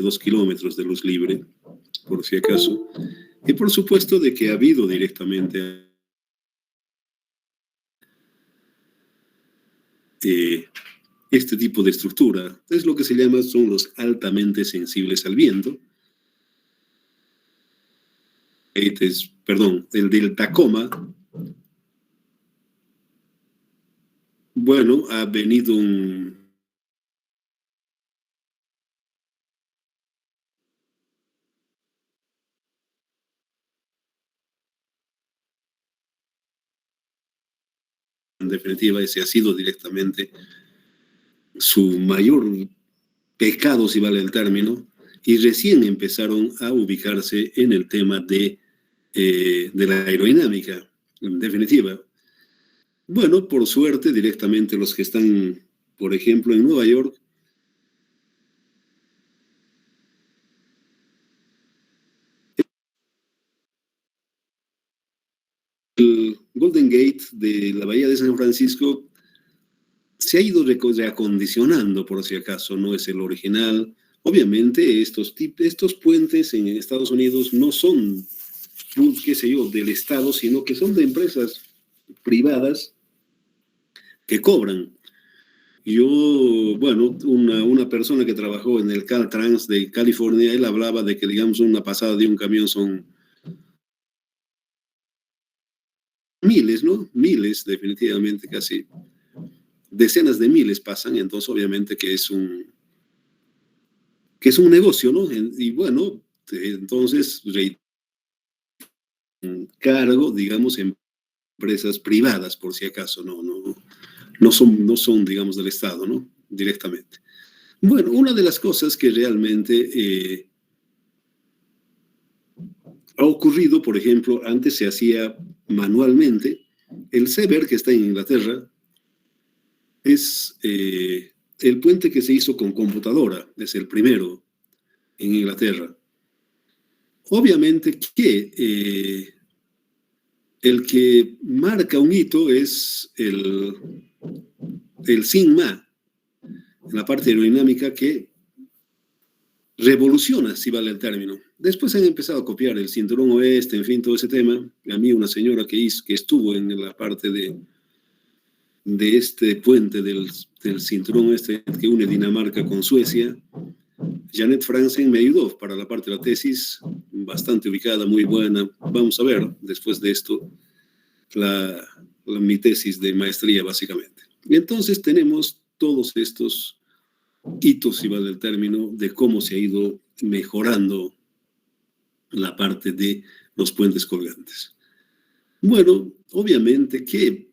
2 kilómetros de luz libre, por si acaso. Y por supuesto de que ha habido directamente este tipo de estructura. Es lo que se llama, son los altamente sensibles al viento. Perdón, el del Tacoma. Bueno, ha venido en definitiva, ese ha sido directamente su mayor pecado, si vale el término, y recién empezaron a ubicarse en el tema de la aerodinámica, en definitiva. Bueno, por suerte, directamente los que están, por ejemplo, en Nueva York, el Golden Gate de la Bahía de San Francisco se ha ido reacondicionando, por si acaso, no es el original. Obviamente, estos puentes en Estados Unidos no son, qué sé yo, del Estado, sino que son de empresas privadas que cobran. Yo, bueno, una persona que trabajó en el Caltrans de California, él hablaba de que, digamos, una pasada de un camión son miles, ¿no? Miles, definitivamente, casi decenas de miles pasan, entonces obviamente que es un negocio, ¿no? Y bueno, entonces cargo, digamos, empresas privadas, por si acaso, no son, digamos, del Estado, ¿no? Directamente. Bueno, una de las cosas que realmente ha ocurrido, por ejemplo, antes se hacía manualmente. El Sever, que está en Inglaterra, es el puente que se hizo con computadora, es el primero en Inglaterra. Obviamente que el que marca un hito es el SIGMA, en la parte aerodinámica, que revoluciona, si vale el término. Después han empezado a copiar el cinturón oeste, en fin, todo ese tema. A mí una señora que estuvo en la parte de este puente del cinturón oeste que une Dinamarca con Suecia, Janet Franzen me ayudó para la parte de la tesis, bastante ubicada, muy buena. Vamos a ver, después de esto, mi tesis de maestría, básicamente. Y entonces tenemos todos estos hitos, si vale el término, de cómo se ha ido mejorando la parte de los puentes colgantes. Bueno, obviamente que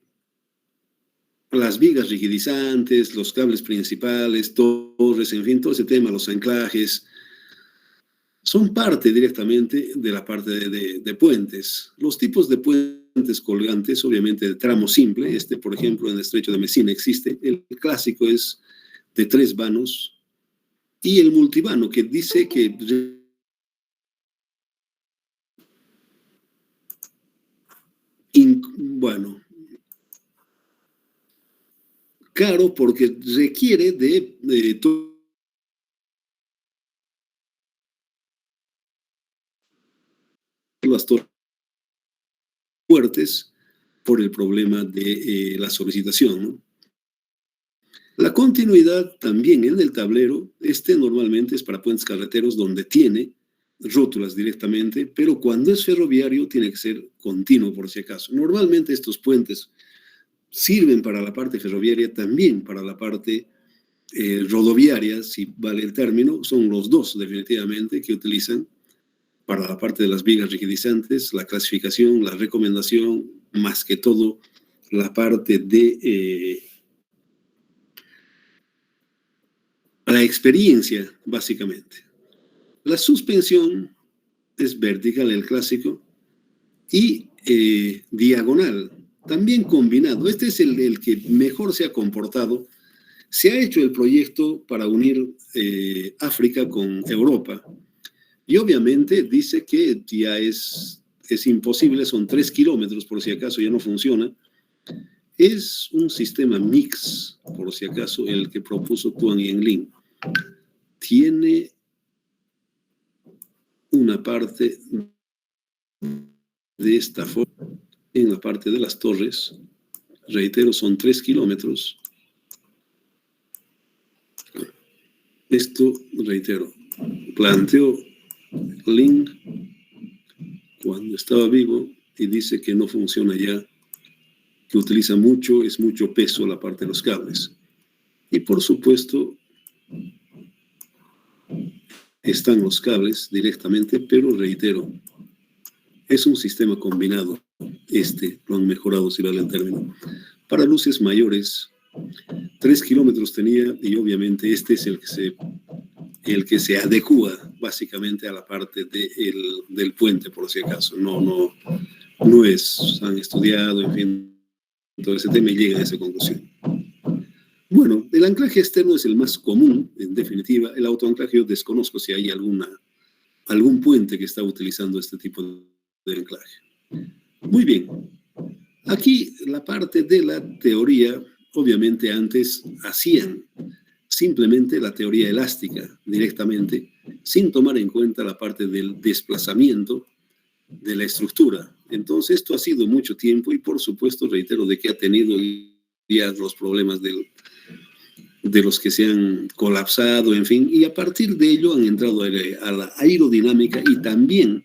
las vigas rigidizantes, los cables principales, torres, en fin, todo ese tema, los anclajes, son parte directamente de la parte de puentes. Los tipos de puentes colgantes, obviamente de tramo simple, por ejemplo, en el Estrecho de Messina existe. El clásico es de 3 vanos, y el multivano, que dice que bueno, caro porque requiere de las torres fuertes por el problema de la solicitación, ¿no? La continuidad también en el tablero, normalmente es para puentes carreteros donde tiene rótulas directamente, pero cuando es ferroviario tiene que ser continuo, por si acaso. Normalmente estos puentes sirven para la parte ferroviaria, también para la parte rodoviaria, si vale el término. Son los dos definitivamente que utilizan para la parte de las vigas rigidizantes, la clasificación, la recomendación, más que todo la parte de la experiencia, básicamente. La suspensión es vertical, el clásico, y diagonal, también combinado. Este es el que mejor se ha comportado. Se ha hecho el proyecto para unir África con Europa. Y obviamente dice que ya es imposible, son 3 kilómetros, por si acaso ya no funciona. Es un sistema mix, por si acaso, el que propuso Tuan Yen Lin. Tiene una parte de esta forma, en la parte de las torres. Reitero, son 3 kilómetros. Esto, reitero, planteó Link cuando estaba vivo y dice que no funciona ya, que utiliza mucho, es mucho peso la parte de los cables. Y por supuesto, están los cables directamente, pero reitero, es un sistema combinado. Lo han mejorado, si vale el término. Para luces mayores, 3 kilómetros tenía, y obviamente este es el que se adecua básicamente a la parte del puente, por si acaso. No han estudiado, en fin, todo ese tema y llegan a esa conclusión. Bueno, el anclaje externo es el más común, en definitiva. El autoanclaje yo desconozco si hay algún puente que está utilizando este tipo de anclaje. Muy bien. Aquí la parte de la teoría, obviamente antes hacían simplemente la teoría elástica directamente, sin tomar en cuenta la parte del desplazamiento de la estructura. Entonces esto ha sido mucho tiempo y por supuesto, reitero, de que ha tenido ya los problemas de los que se han colapsado, en fin, y a partir de ello han entrado a la aerodinámica y también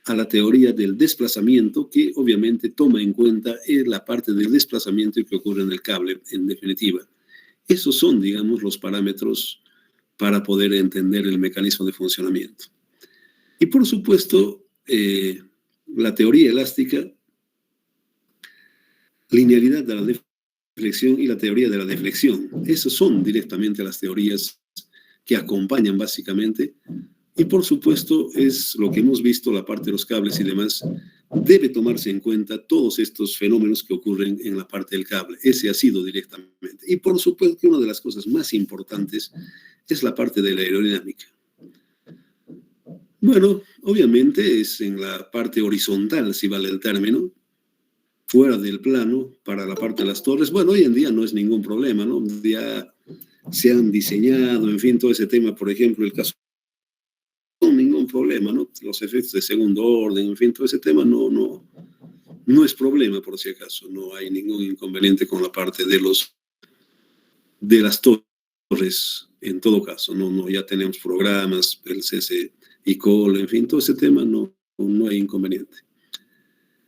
a la teoría del desplazamiento, que obviamente toma en cuenta la parte del desplazamiento que ocurre en el cable, en definitiva. Esos son, digamos, los parámetros para poder entender el mecanismo de funcionamiento. Y por supuesto, la teoría elástica, linealidad de la deflexión y la teoría de la deflexión. Esas son directamente las teorías que acompañan básicamente. Y por supuesto es lo que hemos visto, la parte de los cables y demás. Debe tomarse en cuenta todos estos fenómenos que ocurren en la parte del cable. Ese ha sido directamente. Y por supuesto que una de las cosas más importantes es la parte de la aerodinámica. Bueno, obviamente es en la parte horizontal, si vale el término, fuera del plano, para la parte de las torres. Bueno, hoy en día no es ningún problema, ¿no? Ya se han diseñado, en fin, todo ese tema, por ejemplo, el caso sin ningún problema, ¿no? Los efectos de segundo orden, en fin, todo ese tema no es problema, por si acaso. No hay ningún inconveniente con la parte de las torres, en todo caso. Ya tenemos programas, el CC y COL, en fin, todo ese tema no hay inconveniente.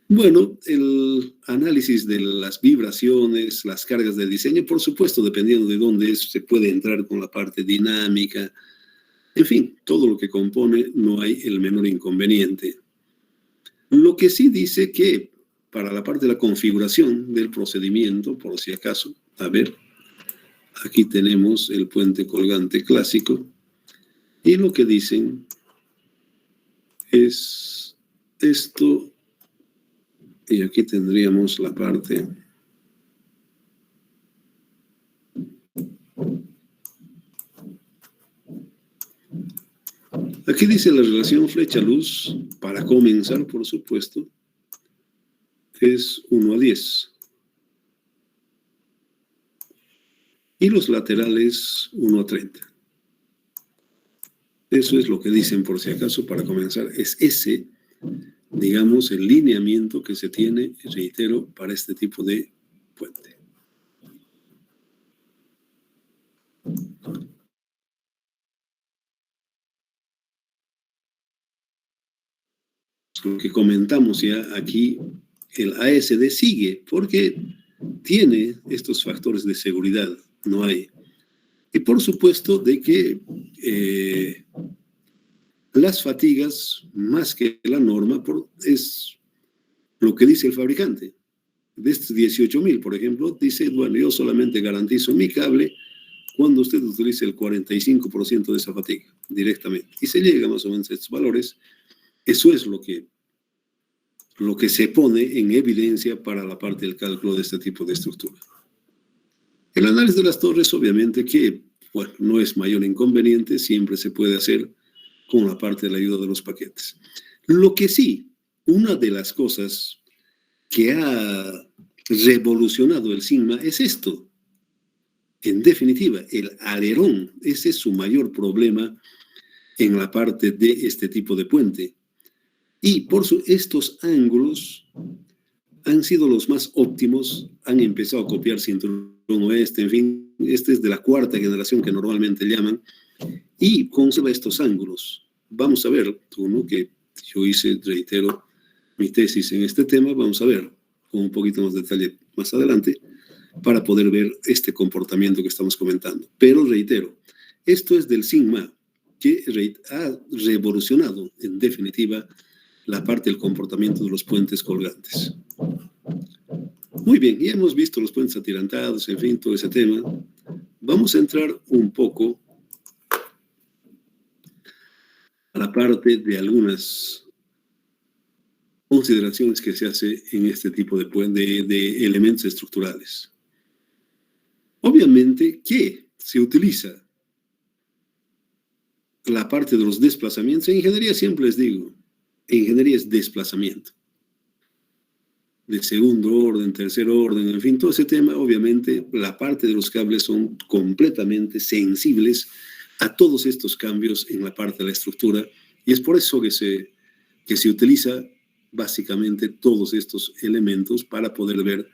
Bueno, el análisis de las vibraciones, las cargas de diseño, por supuesto, dependiendo de dónde se puede entrar con la parte dinámica. En fin, todo lo que compone, no hay el menor inconveniente. Lo que sí dice que para la parte de la configuración del procedimiento, por si acaso, a ver, aquí tenemos el puente colgante clásico y lo que dicen es esto, y aquí tendríamos la parte aquí dice la relación flecha-luz, para comenzar, por supuesto, es 1:10. Y los laterales 1:30. Eso es lo que dicen, por si acaso, para comenzar. Es ese, digamos, el lineamiento que se tiene, reitero, para este tipo de puente. Lo que comentamos ya aquí, el ASD sigue porque tiene estos factores de seguridad, no hay. Y por supuesto de que las fatigas, más que la norma, es lo que dice el fabricante. De estos 18.000, por ejemplo, dice, bueno, yo solamente garantizo mi cable cuando usted utilice el 45% de esa fatiga directamente. Y se llega más o menos a estos valores. Eso es lo que se pone en evidencia para la parte del cálculo de este tipo de estructura. El análisis de las torres, obviamente que, bueno, no es mayor inconveniente, siempre se puede hacer con la parte de la ayuda de los paquetes. Lo que sí, una de las cosas que ha revolucionado el Sigma es esto. En definitiva, el alerón, ese es su mayor problema en la parte de este tipo de puente. Y estos ángulos han sido los más óptimos, han empezado a copiar cinturón oeste, en fin, este es de la cuarta generación que normalmente llaman, y conserva estos ángulos. Vamos a ver, ¿no? Que yo hice, reitero, mi tesis en este tema, vamos a ver con un poquito más de detalle más adelante, para poder ver este comportamiento que estamos comentando. Pero reitero, esto es del Sigma, que ha revolucionado, en definitiva, la parte del comportamiento de los puentes colgantes. Muy bien, ya hemos visto los puentes atirantados, en fin, todo ese tema. Vamos a entrar un poco a la parte de algunas consideraciones que se hace en este tipo de elementos estructurales. Obviamente que se utiliza la parte de los desplazamientos. En ingeniería siempre les digo, ingeniería es desplazamiento. De segundo orden, tercer orden, en fin, todo ese tema, obviamente, la parte de los cables son completamente sensibles a todos estos cambios en la parte de la estructura, y es por eso que se utiliza básicamente todos estos elementos para poder ver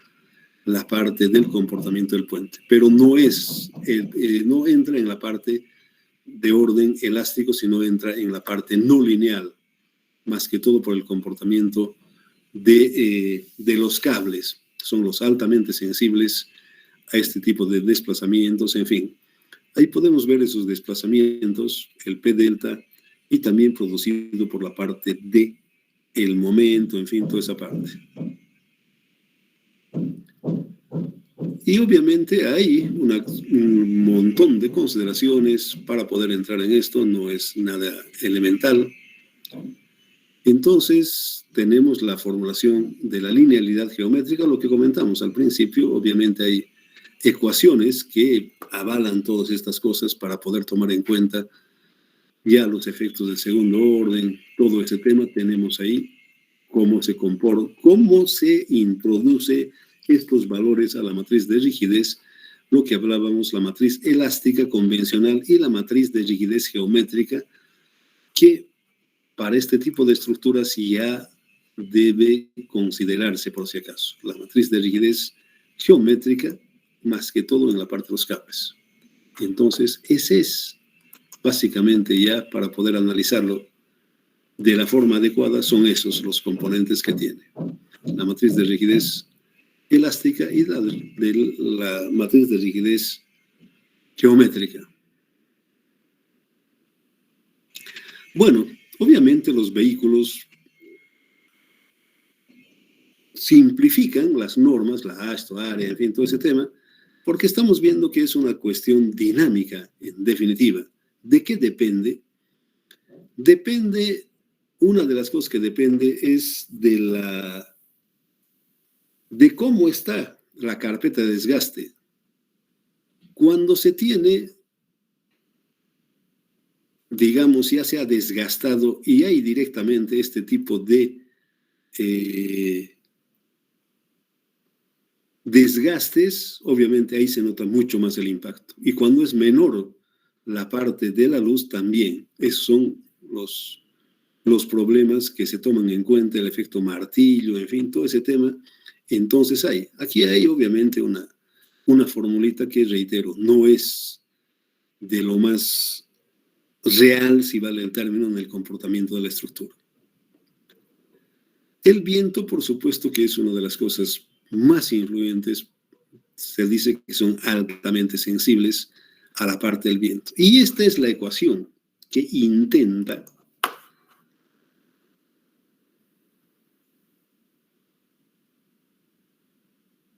la parte del comportamiento del puente, pero no entra en la parte de orden elástico, sino entra en la parte no lineal, más que todo por el comportamiento de los cables. Son los altamente sensibles a este tipo de desplazamientos, en fin. Ahí podemos ver esos desplazamientos, el P delta, y también producido por la parte de el momento, en fin, toda esa parte. Y obviamente hay un montón de consideraciones para poder entrar en esto, no es nada elemental. Entonces, tenemos la formulación de la linealidad geométrica, lo que comentamos al principio. Obviamente hay ecuaciones que avalan todas estas cosas para poder tomar en cuenta ya los efectos del segundo orden, todo ese tema. Tenemos ahí cómo se comporta, cómo se introduce estos valores a la matriz de rigidez, lo que hablábamos, la matriz elástica convencional y la matriz de rigidez geométrica, que para este tipo de estructuras ya debe considerarse por si acaso. La matriz de rigidez geométrica, más que todo en la parte de los cables. Entonces, ese es básicamente ya para poder analizarlo de la forma adecuada, son esos los componentes que tiene. La matriz de rigidez elástica y la matriz de rigidez geométrica. Bueno, obviamente los vehículos simplifican las normas, la AASHTO, área, en fin, todo ese tema, porque estamos viendo que es una cuestión dinámica, en definitiva. ¿De qué depende? Depende, una de las cosas que depende es de cómo está la carpeta de desgaste. Cuando se tiene, digamos, ya se ha desgastado y hay directamente este tipo de desgastes, obviamente ahí se nota mucho más el impacto. Y cuando es menor la parte de la luz, también. Esos son los problemas que se toman en cuenta, el efecto martillo, en fin, todo ese tema. Entonces aquí hay obviamente una formulita que, reitero, no es de lo más real, si vale el término, en el comportamiento de la estructura. El viento, por supuesto, que es una de las cosas más influyentes. Se dice que son altamente sensibles a la parte del viento. Y esta es la ecuación que intenta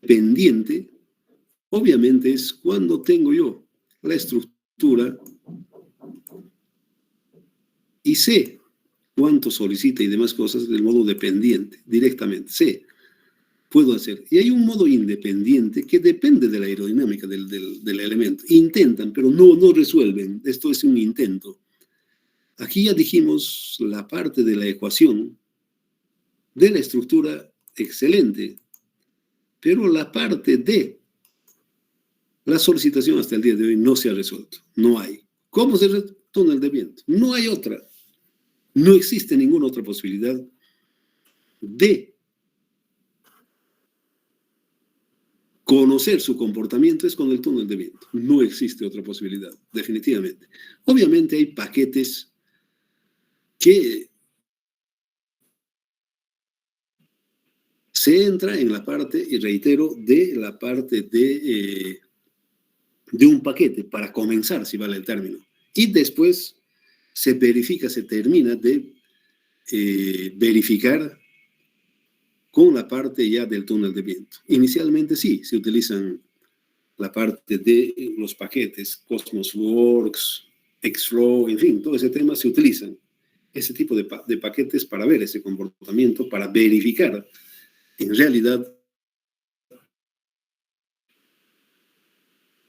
pendiente, obviamente, es cuando tengo yo la estructura y sé cuánto solicita y demás cosas del modo dependiente, directamente, sé, puedo hacer. Y hay un modo independiente que depende de la aerodinámica del elemento. Intentan, pero no resuelven. Esto es un intento. Aquí ya dijimos la parte de la ecuación de la estructura, excelente, pero la parte de la solicitación hasta el día de hoy no se ha resuelto. No hay. ¿Cómo se resuelve? túnel de viento. No hay otra. No existe ninguna otra posibilidad de conocer su comportamiento es con el túnel de viento. No existe otra posibilidad, definitivamente. Obviamente hay paquetes que se entra en la parte, y reitero, de la parte de un paquete para comenzar, si vale el término. Y después se verifica, se termina de verificar con la parte ya del túnel de viento. Inicialmente sí, se utilizan la parte de los paquetes, Cosmos-Works, Xflow, en fin, todo ese tema se utilizan. Ese tipo de paquetes para ver ese comportamiento, para verificar en realidad.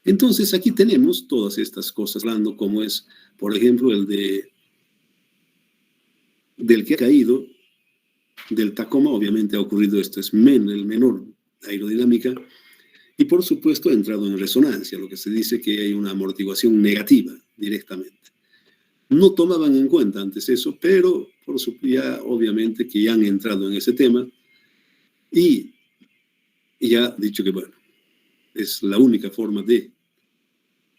Entonces aquí tenemos todas estas cosas, hablando como es, por ejemplo, del que ha caído, del Tacoma, obviamente ha ocurrido esto, es el menor aerodinámica, y por supuesto ha entrado en resonancia, lo que se dice que hay una amortiguación negativa directamente. No tomaban en cuenta antes eso, pero por supuesto ya obviamente que ya han entrado en ese tema y ya han dicho que bueno, es la única forma de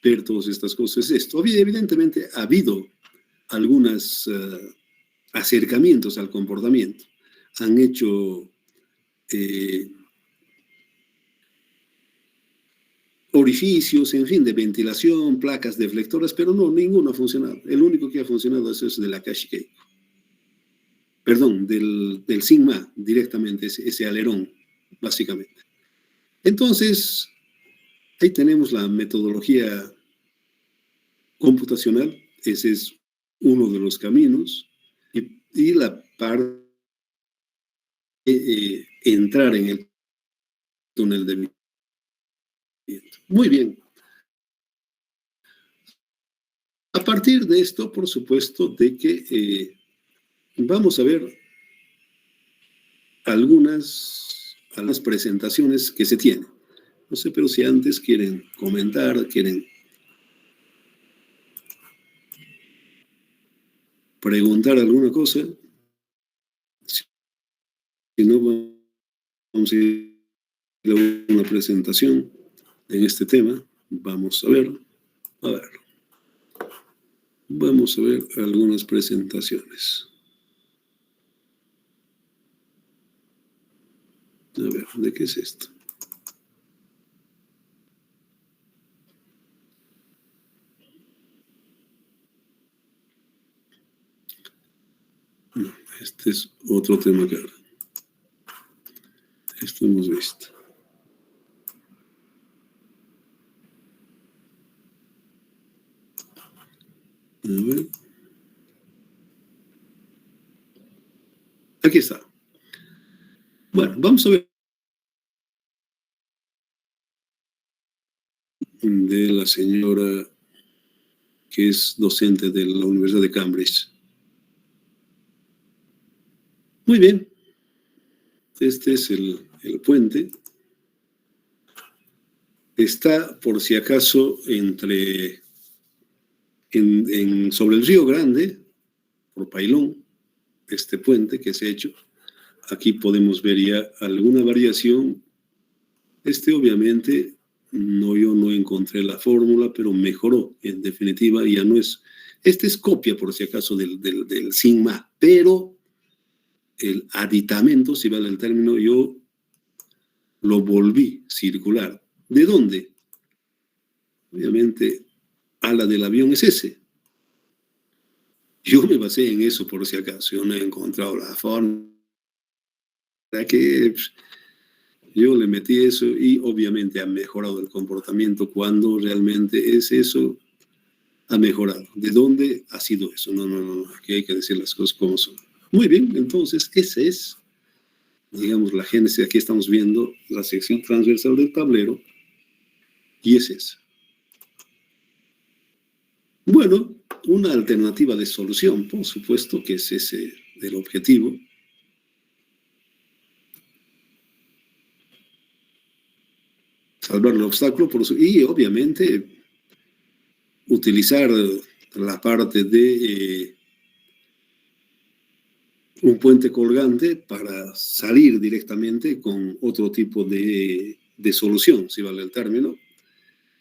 ver todas estas cosas. Esto, evidentemente, ha habido algunos acercamientos al comportamiento. Han hecho orificios, en fin, de ventilación, placas deflectoras, pero no, ninguno ha funcionado. El único que ha funcionado es ese de la Akashi Keiko. Perdón, del Sigma, directamente, ese alerón, básicamente. Entonces, ahí tenemos la metodología computacional, ese es uno de los caminos, y la parte de entrar en el túnel de viento. Muy bien. A partir de esto, por supuesto, de que vamos a ver algunas presentaciones que se tienen. No sé, pero si antes quieren comentar, quieren preguntar alguna cosa, si no, vamos a ir a una presentación en este tema. Vamos a ver. Vamos a ver algunas presentaciones. A ver, ¿de qué es esto? No, este es otro tema, claro. Esto hemos visto. A ver. Aquí está. Bueno, vamos a ver de la señora que es docente de la Universidad de Cambridge. Muy bien. Este es el puente. Está, por si acaso, sobre el Río Grande, por Pailón, este puente que se ha hecho. Aquí podemos ver ya alguna variación. Obviamente, yo no encontré la fórmula, pero mejoró. En definitiva, ya no es... es copia, por si acaso, del Sigma, pero el aditamento, si vale el término, yo lo volví circular. ¿De dónde? Obviamente, ala del avión es ese. Yo me basé en eso, por si acaso. Yo no he encontrado la forma. Que yo le metí eso y obviamente ha mejorado el comportamiento cuando realmente es eso, ha mejorado. ¿De dónde ha sido eso? No. Aquí hay que decir las cosas como son. Muy bien, entonces esa es, digamos, la génesis. Aquí estamos viendo la sección transversal del tablero y es esa. Bueno, una alternativa de solución, por supuesto, que es ese el objetivo. Salvar el obstáculo y obviamente utilizar la parte de un puente colgante para salir directamente con otro tipo de solución, si vale el término,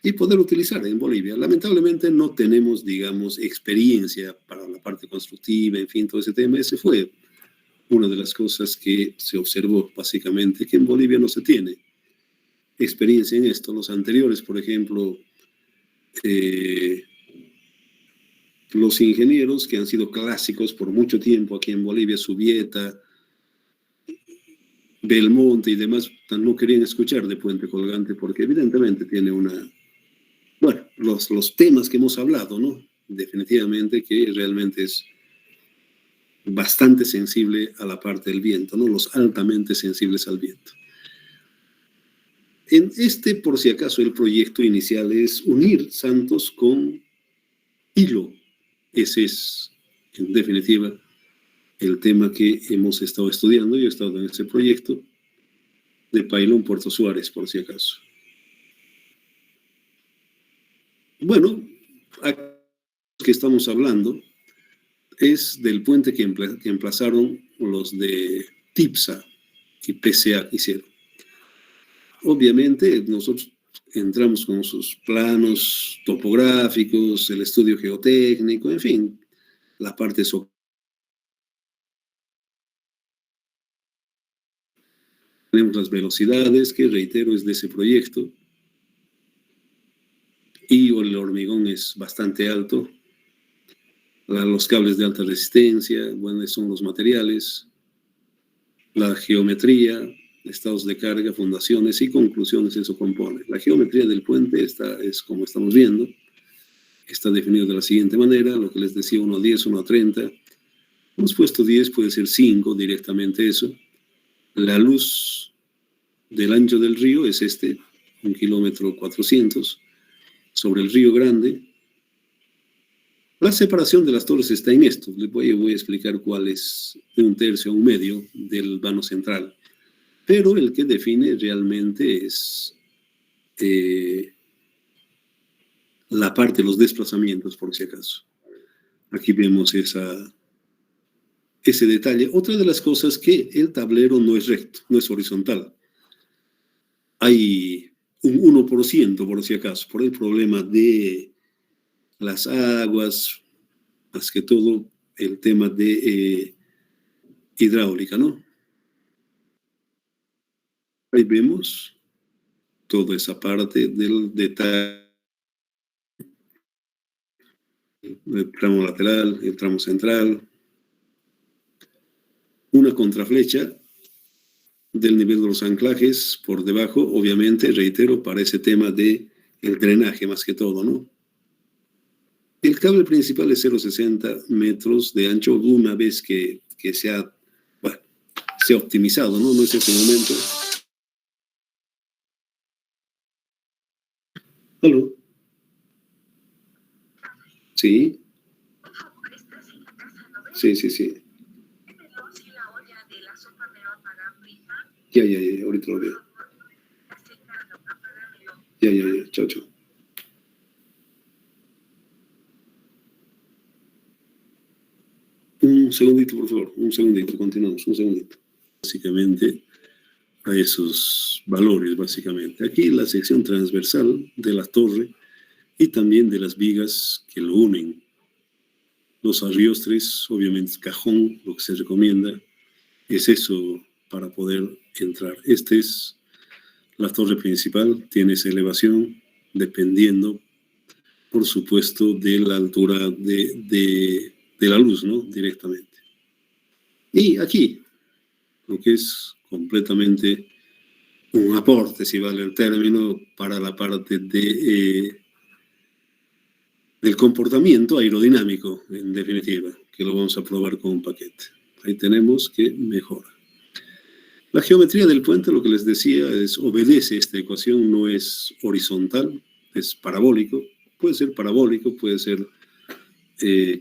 y poder utilizar en Bolivia. Lamentablemente no tenemos, digamos, experiencia para la parte constructiva, en fin, todo ese tema. Ese fue una de las cosas que se observó, básicamente, que en Bolivia no se tiene experiencia en esto. Los anteriores, por ejemplo, los ingenieros que han sido clásicos por mucho tiempo aquí en Bolivia, Subieta, Belmonte y demás, no querían escuchar de puente colgante porque evidentemente tiene una... Bueno, los temas que hemos hablado, ¿no? Definitivamente que realmente es bastante sensible a la parte del viento, ¿no? Los altamente sensibles al viento. En este, por si acaso, el proyecto inicial es unir Santos con Hilo. Ese es, en definitiva, el tema que hemos estado estudiando. Yo he estado en ese proyecto de Pailón, Puerto Suárez, por si acaso. Bueno, aquí que estamos hablando es del puente que emplazaron los de TIPSA y PCA hicieron. Obviamente nosotros entramos con sus planos topográficos, el estudio geotécnico, en fin, la parte sobre. Tenemos las velocidades, que reitero es de ese proyecto, y el hormigón es bastante alto. Los cables de alta resistencia, bueno, son los materiales, la geometría, estados de carga, fundaciones y conclusiones, eso compone. La geometría del puente es como estamos viendo, está definido de la siguiente manera, lo que les decía, 1:10, 1:30. Hemos puesto 10, puede ser 5, directamente eso. La luz del ancho del río es 1 kilómetro 400, sobre el río Grande. La separación de las torres está en esto. Les voy a explicar cuál es 1/3 o 1/2 del vano central. Pero el que define realmente es la parte de los desplazamientos, por si acaso. Aquí vemos ese detalle. Otra de las cosas que el tablero no es recto, no es horizontal. Hay un 1%, por si acaso, por el problema de las aguas, más que todo el tema de hidráulica, ¿no? Ahí vemos toda esa parte del detalle, el tramo lateral, el tramo central, una contraflecha del nivel de los anclajes por debajo, obviamente, reitero, para ese tema de el drenaje más que todo, ¿no? El cable principal es 0,60 metros de ancho, una vez que se ha optimizado, ¿no? No es ese momento. ¿Aló? Sí. Sí, sí, sí. Ya, ahorita lo veo. Ya, chao, chao. Un segundito, por favor, un segundito, continuamos, un segundito. Básicamente, a esos valores, básicamente. Aquí la sección transversal de la torre y también de las vigas que lo unen. Los arriostres, obviamente, cajón, lo que se recomienda, es eso para poder entrar. Esta es la torre principal, tiene esa elevación, dependiendo, por supuesto, de la altura de la luz, ¿no? Directamente. Y aquí, lo que es completamente un aporte, si vale el término, para la parte del comportamiento aerodinámico, en definitiva, que lo vamos a probar con un paquete. Ahí tenemos que mejora. La geometría del puente, lo que les decía, obedece esta ecuación, no es horizontal, es parabólico. Puede ser parabólico, puede ser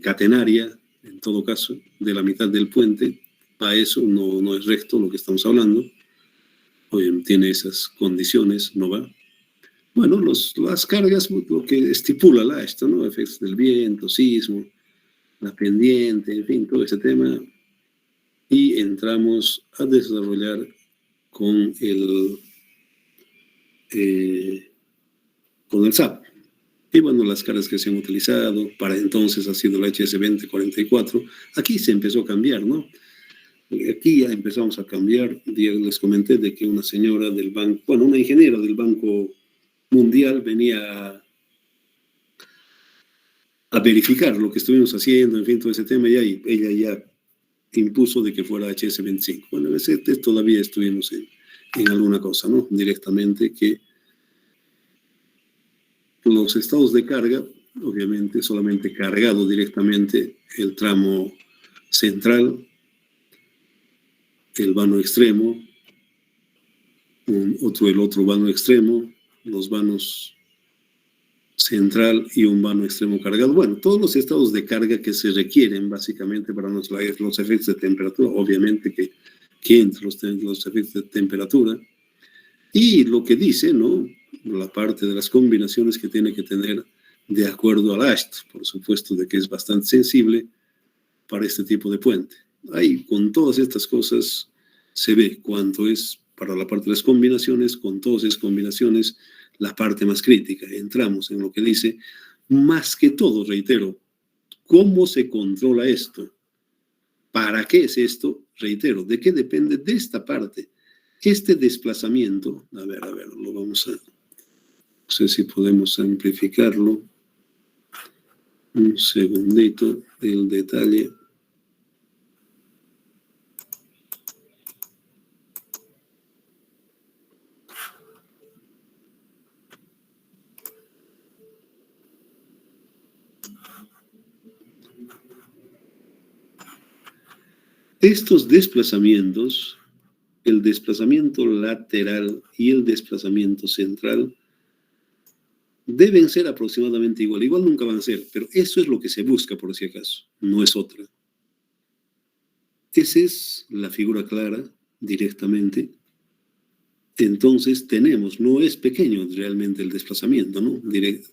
catenaria, en todo caso, de la mitad del puente. Para eso no es recto lo que estamos hablando. Tiene esas condiciones, no va. Bueno, las cargas, lo que estipula esto, ¿no? Efectos del viento, sismo, la pendiente, en fin, todo ese tema. Y entramos a desarrollar con con el SAP. Y bueno, las cargas que se han utilizado, para entonces ha sido la HS2044. Aquí se empezó a cambiar, ¿no? Aquí ya empezamos a cambiar. Les comenté de que una señora del banco, bueno, una ingeniera del Banco Mundial venía a verificar lo que estuvimos haciendo, en fin, todo ese tema, y ahí ella ya impuso de que fuera HS25. Bueno, todavía estuvimos en alguna cosa, ¿no? Directamente que los estados de carga, obviamente, solamente cargado directamente el tramo central, el vano extremo, el otro vano extremo, los vanos central y un vano extremo cargado. Bueno, todos los estados de carga que se requieren básicamente para los efectos de temperatura, obviamente que entre los efectos de temperatura, y lo que dice, ¿no? La parte de las combinaciones que tiene que tener de acuerdo al ASHT, por supuesto, de que es bastante sensible para este tipo de puente. Ahí, con todas estas cosas, se ve cuánto es para la parte de las combinaciones, con todas esas combinaciones, la parte más crítica. Entramos en lo que dice, más que todo, reitero, ¿cómo se controla esto? ¿Para qué es esto? Reitero, ¿de qué depende de esta parte? Este desplazamiento, a ver, lo vamos a, no sé si podemos amplificarlo. Un segundito, el detalle. Estos desplazamientos, el desplazamiento lateral y el desplazamiento central, deben ser aproximadamente igual. Igual nunca van a ser, pero eso es lo que se busca, por si acaso, no es otra. Esa es la figura clara, directamente. Entonces tenemos, no es pequeño realmente el desplazamiento, ¿no?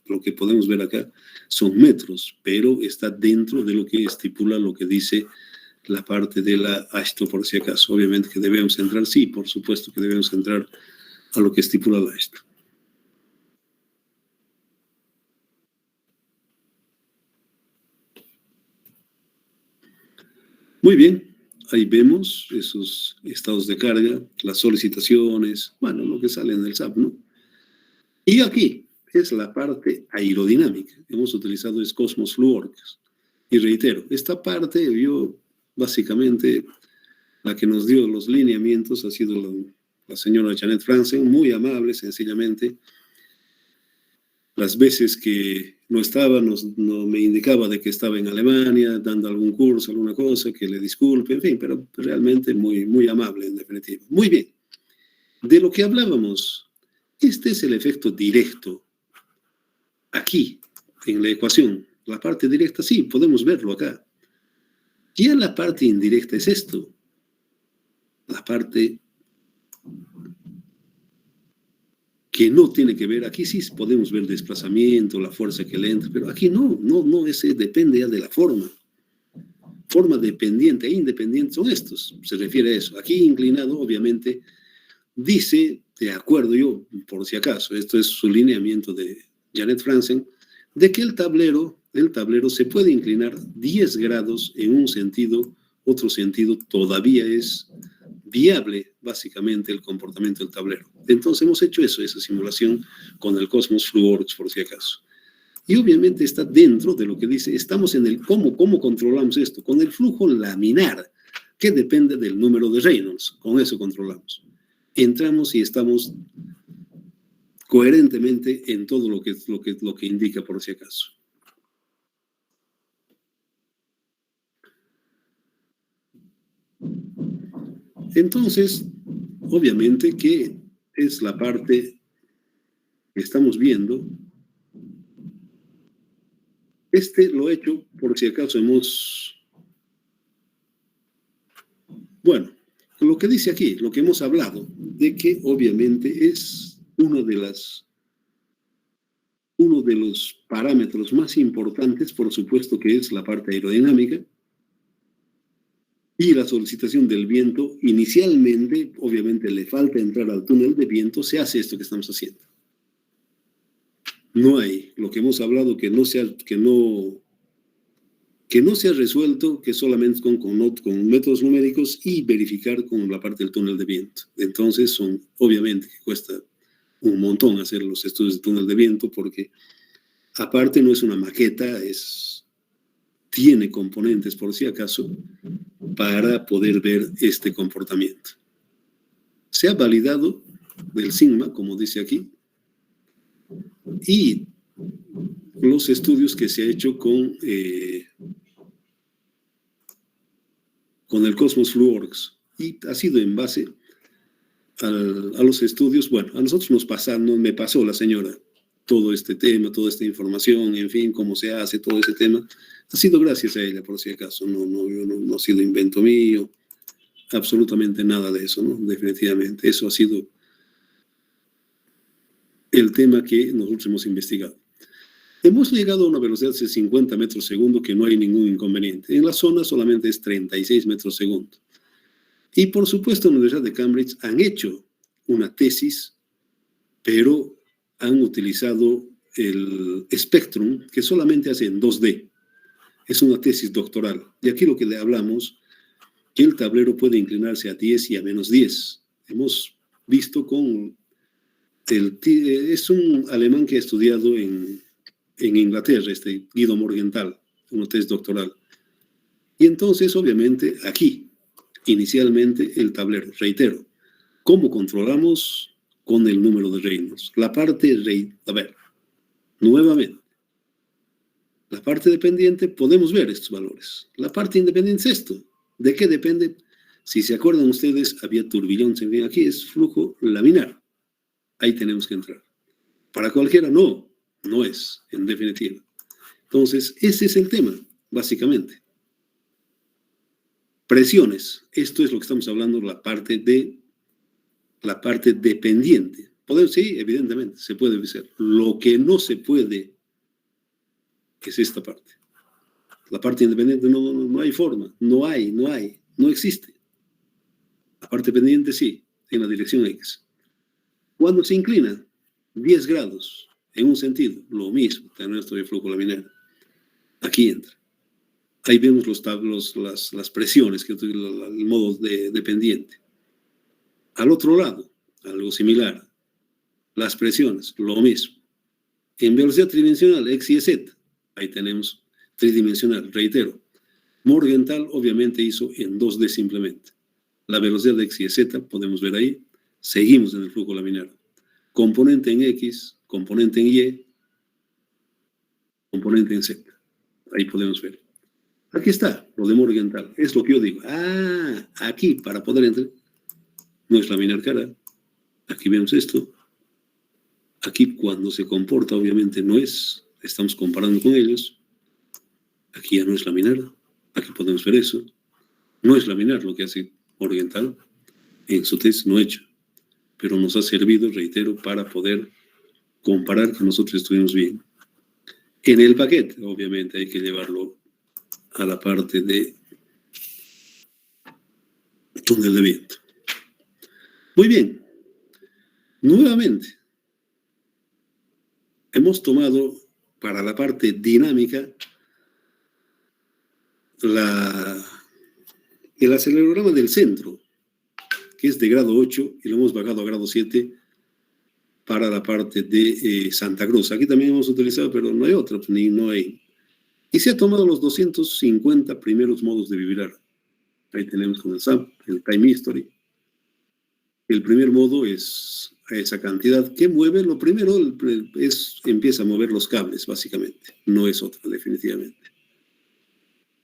Lo que podemos ver acá son metros, pero está dentro de lo que estipula lo que dice la parte de la ASHTO, por si acaso. Obviamente que debemos entrar, sí, por supuesto que debemos entrar a lo que estipula la ASHTO. Muy bien, ahí vemos esos estados de carga, las solicitaciones, bueno, lo que sale en el SAP, ¿no? Y aquí es la parte aerodinámica. Hemos utilizado es Cosmos FluOrcs. Y reitero, esta parte yo básicamente la que nos dio los lineamientos ha sido la señora Janet Franzen, muy amable, sencillamente. Las veces que no estaba, no me indicaba de que estaba en Alemania, dando algún curso, alguna cosa, que le disculpe, en fin, pero realmente muy, muy amable, en definitiva. Muy bien. De lo que hablábamos, este es el efecto directo. Aquí, en la ecuación, la parte directa, sí, podemos verlo acá. Ya la parte indirecta es esto. La parte que no tiene que ver, aquí sí podemos ver desplazamiento, la fuerza que le entra, pero aquí no, ese depende ya de la forma. Forma dependiente e independiente son estos, se refiere a eso. Aquí inclinado, obviamente, dice, de acuerdo, yo, por si acaso, esto es su lineamiento de Janet Franzen, de que el tablero se puede inclinar 10 grados en un sentido, otro sentido todavía es viable, básicamente, el comportamiento del tablero. Entonces hemos hecho eso, esa simulación con el Cosmos FluOrcs, por si acaso. Y obviamente está dentro de lo que dice, estamos en el cómo controlamos esto, con el flujo laminar, que depende del número de Reynolds, con eso controlamos. Entramos y estamos coherentemente en todo lo que indica, por si acaso. Entonces, obviamente que es la parte que estamos viendo. Lo he hecho por si acaso bueno, lo que dice aquí, lo que hemos hablado, de que obviamente es una de las uno de los parámetros más importantes, por supuesto, que es la parte aerodinámica y la solicitación del viento. Inicialmente, obviamente, le falta entrar al túnel de viento, se hace esto que estamos haciendo. No hay, lo que hemos hablado que no se ha resuelto, que solamente con métodos numéricos y verificar con la parte del túnel de viento. Entonces, obviamente que cuesta un montón hacer los estudios de túnel de viento, porque aparte no es una maqueta, tiene componentes, por si acaso, para poder ver este comportamiento. Se ha validado del sigma, como dice aquí, y los estudios que se ha hecho con el Cosmos FluoRx, y ha sido en base a los estudios. Bueno, a nosotros me pasó la señora todo este tema, toda esta información, en fin, cómo se hace todo ese tema. Ha sido gracias a ella, por si acaso, no ha sido invento mío, absolutamente nada de eso, ¿no? Definitivamente, eso ha sido el tema que nosotros hemos investigado. Hemos llegado a una velocidad de 50 metros segundo, que no hay ningún inconveniente. En la zona solamente es 36 metros segundo. Y por supuesto, en la Universidad de Cambridge han hecho una tesis, pero han utilizado el Spectrum, que solamente hace en 2D. Es una tesis doctoral. Y aquí lo que le hablamos, que el tablero puede inclinarse a 10 y a menos 10. Hemos visto es un alemán que ha estudiado en Inglaterra, Guido Morgenthal, una tesis doctoral. Y entonces, obviamente, aquí, inicialmente, el tablero, reitero, ¿cómo controlamos? Con el número de Reynolds. La parte nuevamente, la parte dependiente, podemos ver estos valores. La parte independiente es esto. ¿De qué depende? Si se acuerdan ustedes, había turbillón, aquí es flujo laminar. Ahí tenemos que entrar. Para cualquiera no es, en definitiva. Entonces, ese es el tema, básicamente. Presiones. Esto es lo que estamos hablando, la parte dependiente. Sí, evidentemente, se puede hacer. Lo que no se puede es esta parte. La parte independiente no hay forma, no existe. La parte pendiente sí, en la dirección X. Cuando se inclina 10 grados en un sentido, lo mismo, también esto de flujo laminar. Aquí entra. Ahí vemos las presiones, que el modo dependiente. Al otro lado, algo similar. Las presiones, lo mismo. En velocidad tridimensional, X y Z, ahí tenemos tridimensional, reitero. Morgenthal obviamente hizo en 2D simplemente. La velocidad de X y Z, podemos ver ahí, seguimos en el flujo laminar. Componente en X, componente en Y, componente en Z. Ahí podemos ver. Aquí está, lo de Morgenthal. Es lo que yo digo. Aquí, para poder entrar, no es laminar cara. Aquí vemos esto. Aquí, cuando se comporta, obviamente no es. Estamos comparando con ellos. Aquí ya no es laminar. Aquí podemos ver eso. No es laminar lo que hace Morgenthal. En su test no ha hecho. Pero nos ha servido, reitero, para poder comparar que nosotros estuvimos bien. En el paquete, obviamente, hay que llevarlo a la parte de túnel de viento. Muy bien. Nuevamente, hemos tomado para la parte dinámica el acelerograma del centro, que es de grado 8, y lo hemos bajado a grado 7 para la parte de Santa Cruz. Aquí también hemos utilizado, pero no hay otra, no hay. Y se ha tomado los 250 primeros modos de vibrar. Ahí tenemos con el SAM, el Time History. El primer modo es esa cantidad que mueve. Lo primero empieza a mover los cables, básicamente. No es otra, definitivamente.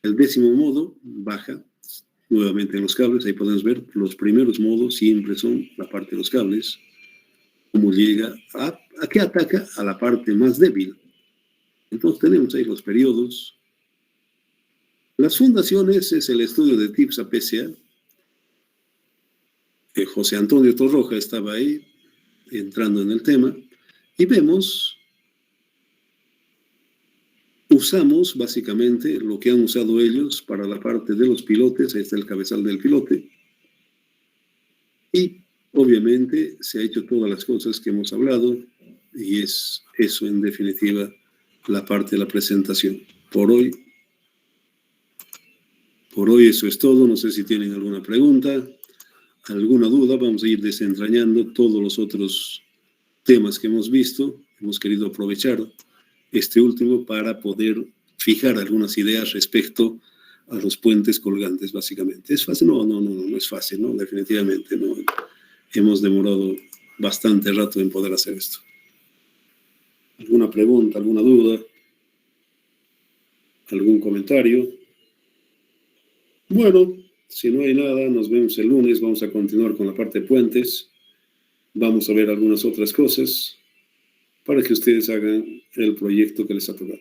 El 10º modo baja nuevamente en los cables. Ahí podemos ver los primeros modos siempre son la parte de los cables. Cómo llega a qué ataca a la parte más débil. Entonces tenemos ahí los periodos. Las fundaciones es el estudio de TIPS PCA. José Antonio Torroja estaba ahí entrando en el tema y vemos usamos básicamente lo que han usado ellos para la parte de los pilotes. Ahí está el cabezal del pilote. Y obviamente se ha hecho todas las cosas que hemos hablado y es eso en definitiva la parte de la presentación. Por hoy eso es todo. No sé si tienen alguna pregunta, alguna duda. Vamos a ir desentrañando todos los otros temas que hemos visto. Hemos querido aprovechar este último para poder fijar algunas ideas respecto a los puentes colgantes, básicamente. ¿Es fácil? No es fácil, ¿no? Definitivamente no. Hemos demorado bastante rato en poder hacer esto. ¿Alguna pregunta, alguna duda? ¿Algún comentario? Bueno, si no hay nada, nos vemos el lunes. Vamos a continuar con la parte de puentes. Vamos a ver algunas otras cosas para que ustedes hagan el proyecto que les ha tocado.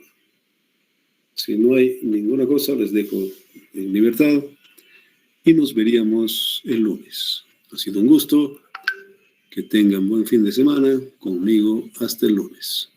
Si no hay ninguna cosa, les dejo en libertad y nos veríamos el lunes. Ha sido un gusto. Que tengan buen fin de semana. Conmigo hasta el lunes.